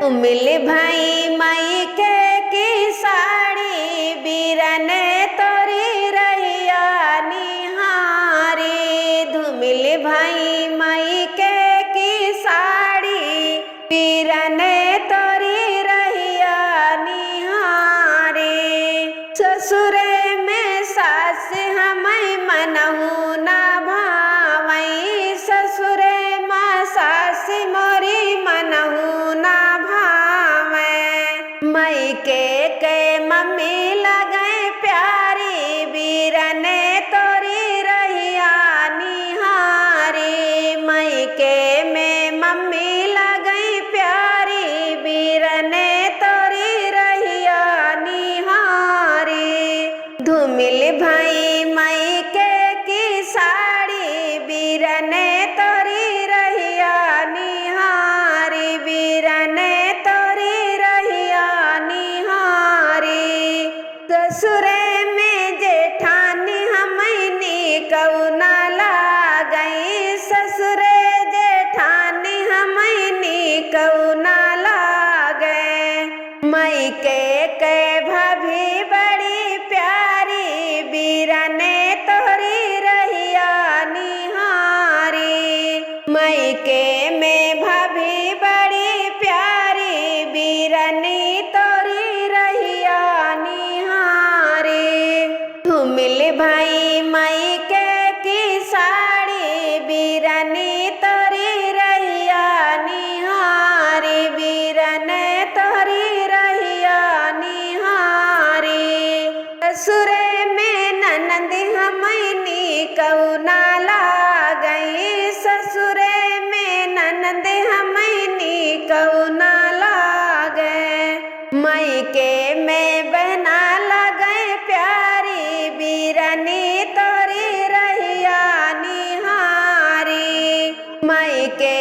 मिल भाई माई के की साड़ी बीरन तोरी रहिया निहारी। धुमिल भाई माई के की साड़ी बीरन तोरी रहिया निहारी। ससुरे में सास हमें मनहु ना भावई। ससुरे माँ सास मोरी मनहु ना भावे। मायके के मम्मी लगे प्यारी बीरन तोरी रहिया निहारी। मायके में मम्मी लगे प्यारी बीरन तोरी रहिया निहारी। धुमिल भाई मायके की साड़ी बीरन तोरी रहिया निहारी। बीरन तोरी रहिया निहारी। ससुरे में जेठानी हमनी कौना लागई। ससुरे जेठानी हमनी कौना लागे। मायके के भाभी बड़ी प्यारी बीरन तोरी रहिया निहारी। मायके में भाभी बड़ी प्यारी बीरनी तोरी रहिया निहारी। धुमिल भाई मायके की साड़ी बीरनी तोरी रहिया निहारी। बीरन तोरी रहिया निहारी। ससुरे में ननद हमनी कौना लागई। ससुरे में ननद हमनी कौना लागे। मायके में बहना लगे प्यारी बीरनी तोरी रहिया निहारी। मायके